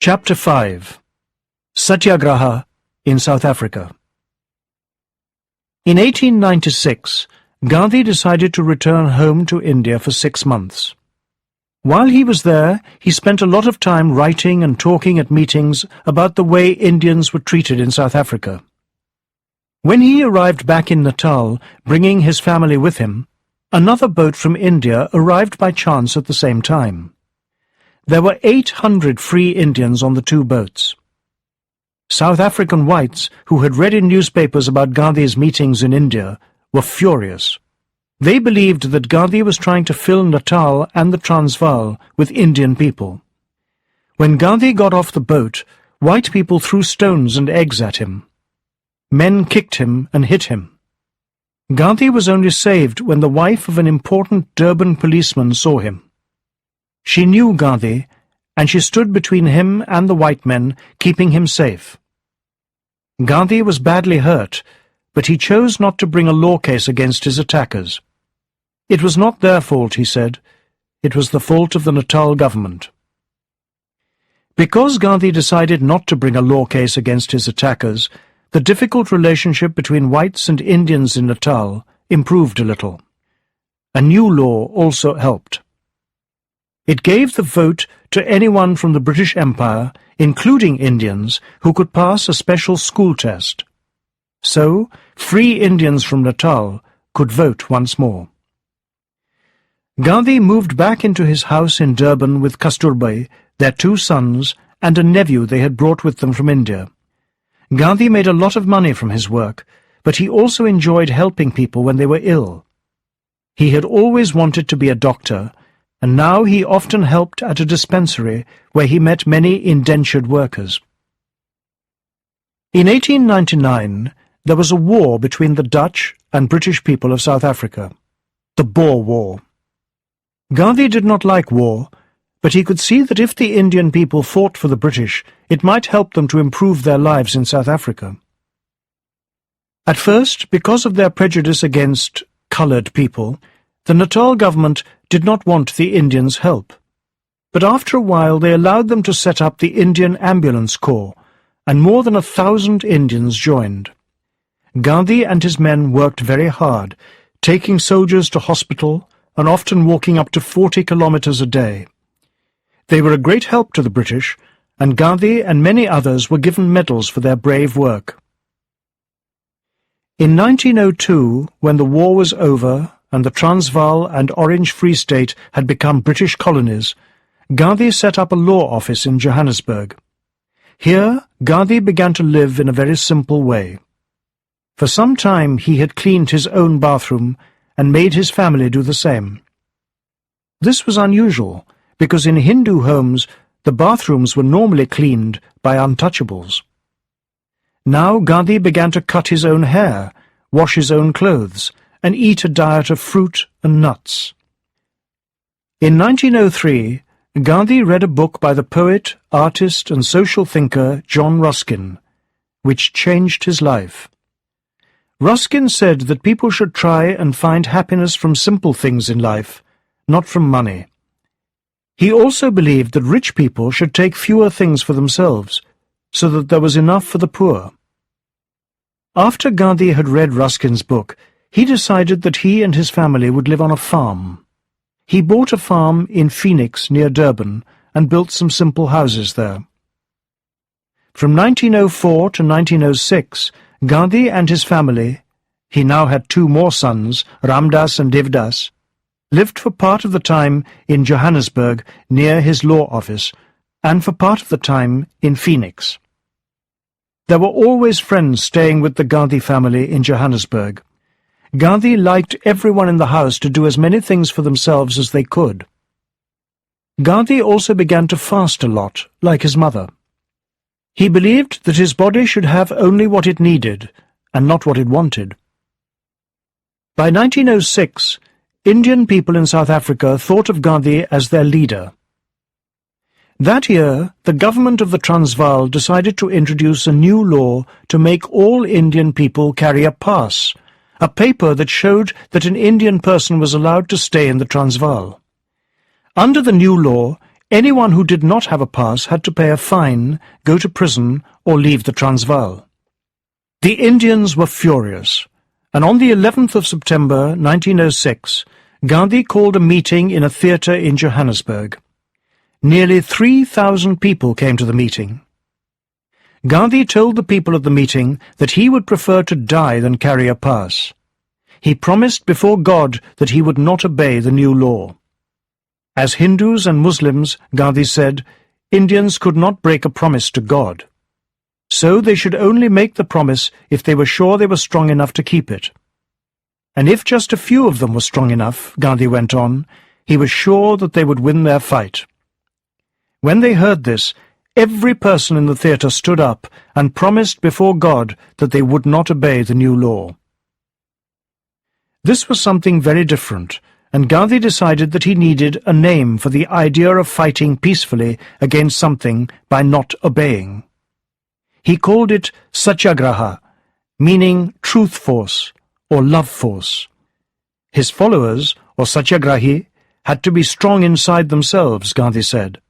Chapter 5 Satyagraha in South Africa. In 1896, Gandhi decided to return home to India for 6 months. While he was there, he spent a lot of time writing and talking at meetings about the way Indians were treated in South Africa. When he arrived back in Natal, bringing his family with him, another boat from India arrived by chance at the same time. There were 800 free Indians on the two boats. South African whites, who had read in newspapers about Gandhi's meetings in India, were furious. They believed that Gandhi was trying to fill Natal and the Transvaal with Indian people. When Gandhi got off the boat, white people threw stones and eggs at him. Men kicked him and hit him. Gandhi was only saved when the wife of an important Durban policeman saw him. She knew Gandhi, and she stood between him and the white men, keeping him safe. Gandhi was badly hurt, but he chose not to bring a law case against his attackers. It was not their fault, he said. It was the fault of the Natal government. Because Gandhi decided not to bring a law case against his attackers, the difficult relationship between whites and Indians in Natal improved a little. A new law also helped. It gave the vote to anyone from the British Empire, including Indians, who could pass a special school test. So, free Indians from Natal could vote once more. Gandhi moved back into his house in Durban with Kasturbai, their 2 sons, and a nephew they had brought with them from India. Gandhi made a lot of money from his work, but he also enjoyed helping people when they were ill. He had always wanted to be a doctor, and now he often helped at a dispensary where he met many indentured workers. In 1899, there was a war between the Dutch and British people of South Africa, the Boer War. Gandhi did not like war, but he could see that if the Indian people fought for the British, it might help them to improve their lives in South Africa. At first, because of their prejudice against coloured people, the Natal government did not want the Indians' help. But after a while they allowed them to set up the Indian Ambulance Corps, and more than 1,000 Indians joined. Gandhi and his men worked very hard, taking soldiers to hospital and often walking up to 40 kilometres a day. They were a great help to the British, and Gandhi and many others were given medals for their brave work. In 1902, when the war was over and the Transvaal and Orange Free State had become British colonies, Gandhi set up a law office in Johannesburg. Here, Gandhi began to live in a very simple way. For some time he had cleaned his own bathroom and made his family do the same. This was unusual, because in Hindu homes the bathrooms were normally cleaned by untouchables. Now Gandhi began to cut his own hair, wash his own clothes, and eat a diet of fruit and nuts. In 1903, Gandhi read a book by the poet, artist, and social thinker John Ruskin, which changed his life. Ruskin said that people should try and find happiness from simple things in life, not from money. He also believed that rich people should take fewer things for themselves, so that there was enough for the poor. After Gandhi had read Ruskin's book, he decided that he and his family would live on a farm. He bought a farm in Phoenix near Durban and built some simple houses there. From 1904 to 1906, Gandhi and his family, he now had 2 more sons, Ramdas and Devdas, lived for part of the time in Johannesburg near his law office, and for part of the time in Phoenix. There were always friends staying with the Gandhi family in Johannesburg. Gandhi liked everyone in the house to do as many things for themselves as they could. Gandhi also began to fast a lot, like his mother. He believed that his body should have only what it needed, and not what it wanted. By 1906, Indian people in South Africa thought of Gandhi as their leader. That year, the government of the Transvaal decided to introduce a new law to make all Indian people carry a pass, a paper that showed that an Indian person was allowed to stay in the Transvaal. Under the new law, Anyone who did not have a pass had to pay a fine, go to prison, or leave the Transvaal. The Indians were furious, and on the 11th of September 1906, Gandhi called a meeting in a theatre in Johannesburg. Nearly 3,000 people came to the meeting. Gandhi told the people at the meeting that he would prefer to die than carry a pass. He promised before God that he would not obey the new law. As Hindus and Muslims, Gandhi said, Indians could not break a promise to God. So they should only make the promise if they were sure they were strong enough to keep it. And if just a few of them were strong enough, Gandhi went on, he was sure that they would win their fight. When they heard this, every person in the theatre stood up and promised before God that they would not obey the new law. This was something very different, and Gandhi decided that he needed a name for the idea of fighting peacefully against something by not obeying. He called it Satyagraha, meaning truth force or love force. His followers, or Satyagrahi, had to be strong inside themselves, Gandhi said.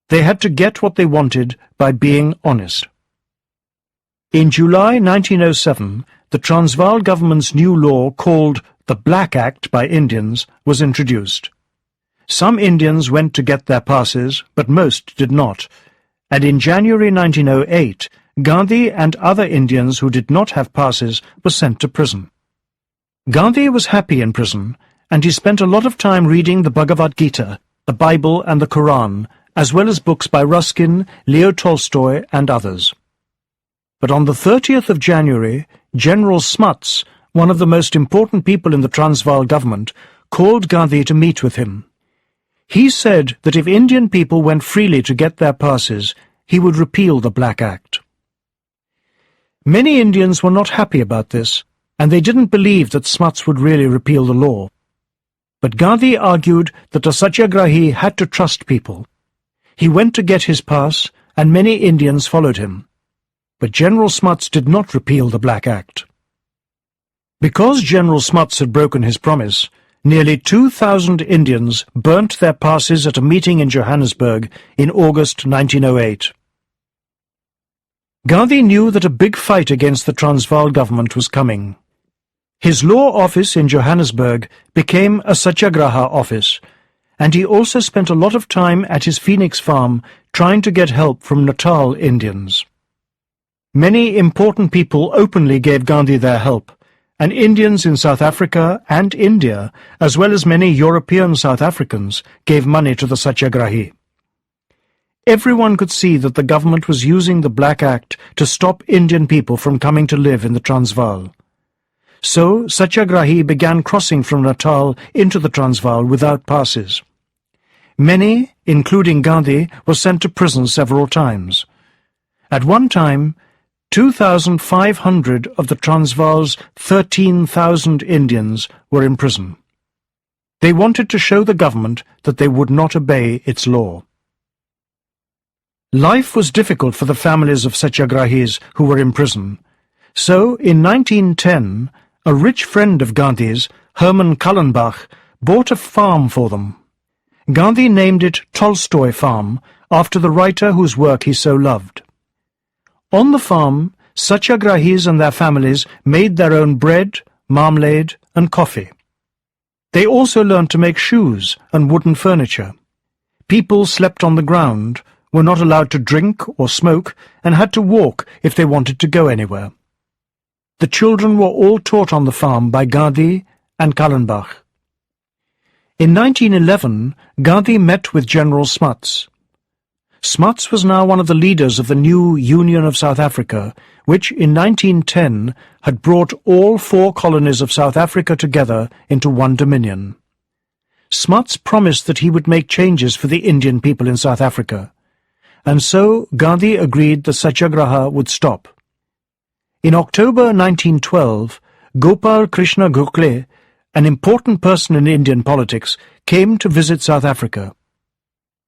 They had to get what they wanted by being honest. In July 1907, the Transvaal government's new law called the Black Act by Indians was introduced. Some Indians went to get their passes, but most did not, and in January 1908, Gandhi and other Indians who did not have passes were sent to prison. Gandhi was happy in prison, and he spent a lot of time reading the Bhagavad Gita, the Bible and the Quran, as well as books by Ruskin, Leo Tolstoy, and others. But on the 30th of January, General Smuts, one of the most important people in the Transvaal government, called Gandhi to meet with him. He said that if Indian people went freely to get their passes, he would repeal the Black Act. Many Indians were not happy about this, and they didn't believe that Smuts would really repeal the law. But Gandhi argued that a Satyagrahi had to trust people. He went to get his pass, and many Indians followed him. But General Smuts did not repeal the Black Act. Because General Smuts had broken his promise, nearly 2,000 Indians burnt their passes at a meeting in Johannesburg in August 1908. Gandhi knew that a big fight against the Transvaal government was coming. His law office in Johannesburg became a Satyagraha office, and he also spent a lot of time at his Phoenix farm trying to get help from Natal Indians. Many important people openly gave Gandhi their help, and Indians in South Africa and India, as well as many European South Africans, gave money to the Satyagrahi. Everyone could see that the government was using the Black Act to stop Indian people from coming to live in the Transvaal. So Satyagrahi began crossing from Natal into the Transvaal without passes. Many, including Gandhi, were sent to prison several times. At one time, 2,500 of the Transvaal's 13,000 Indians were in prison. They wanted to show the government that they would not obey its law. Life was difficult for the families of Satyagrahis who were in prison. So, in 1910, a rich friend of Gandhi's, Herman Kallenbach, bought a farm for them. Gandhi named it Tolstoy Farm, after the writer whose work he so loved. On the farm, Satyagrahis and their families made their own bread, marmalade, and coffee. They also learned to make shoes and wooden furniture. People slept on the ground, were not allowed to drink or smoke, and had to walk if they wanted to go anywhere. The children were all taught on the farm by Gandhi and Kallenbach. In 1911, Gandhi met with General Smuts. Smuts was now one of the leaders of the new Union of South Africa, which in 1910 had brought all 4 colonies of South Africa together into one dominion. Smuts promised that he would make changes for the Indian people in South Africa, and so Gandhi agreed the Satyagraha would stop. In October 1912, Gopal Krishna Gokhale, an important person in Indian politics, came to visit South Africa.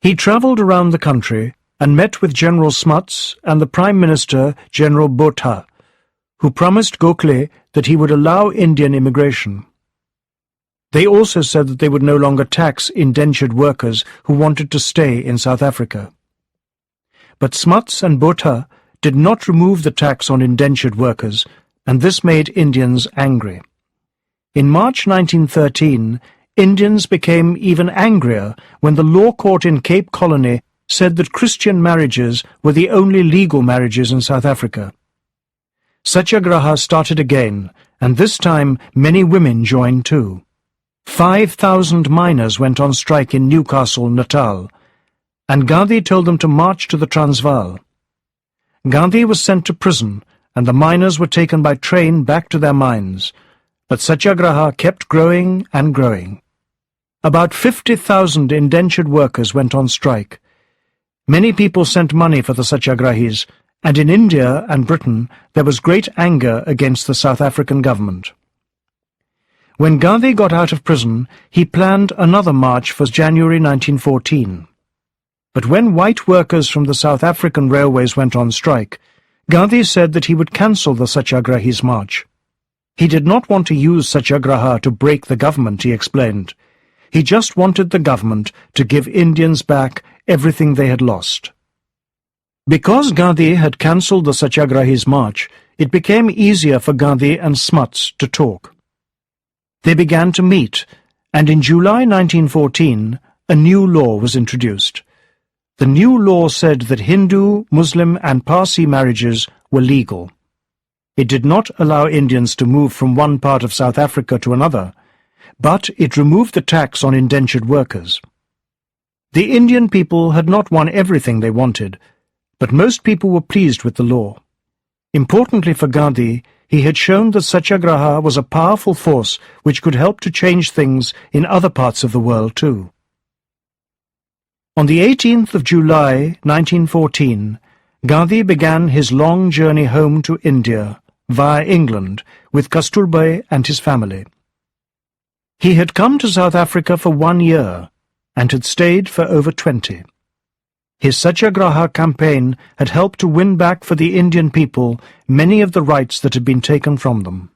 He travelled around the country and met with General Smuts and the Prime Minister, General Botha, who promised Gokhale that he would allow Indian immigration. They also said that they would no longer tax indentured workers who wanted to stay in South Africa. But Smuts and Botha did not remove the tax on indentured workers, and this made Indians angry. In March 1913, Indians became even angrier when the law court in Cape Colony said that Christian marriages were the only legal marriages in South Africa. Satyagraha started again, and this time many women joined too. 5,000 miners went on strike in Newcastle, Natal, and Gandhi told them to march to the Transvaal. Gandhi was sent to prison, and the miners were taken by train back to their mines, but Satyagraha kept growing and growing. About 50,000 indentured workers went on strike. Many people sent money for the Satyagrahis, and in India and Britain there was great anger against the South African government. When Gandhi got out of prison, he planned another march for January 1914. But when white workers from the South African railways went on strike, Gandhi said that he would cancel the Satyagrahis' march. He did not want to use Satyagraha to break the government, he explained. He just wanted the government to give Indians back everything they had lost. Because Gandhi had cancelled the Satyagrahis' march, it became easier for Gandhi and Smuts to talk. They began to meet, and in July 1914, a new law was introduced. The new law said that Hindu, Muslim and Parsi marriages were legal. It did not allow Indians to move from one part of South Africa to another, but it removed the tax on indentured workers. The Indian people had not won everything they wanted, but most people were pleased with the law. Importantly for Gandhi, he had shown that Satyagraha was a powerful force which could help to change things in other parts of the world too. On the 18th of July 1914, Gandhi began his long journey home to India via England with Kasturba and his family. He had come to South Africa for 1 year and had stayed for over 20. His Satyagraha campaign had helped to win back for the Indian people many of the rights that had been taken from them.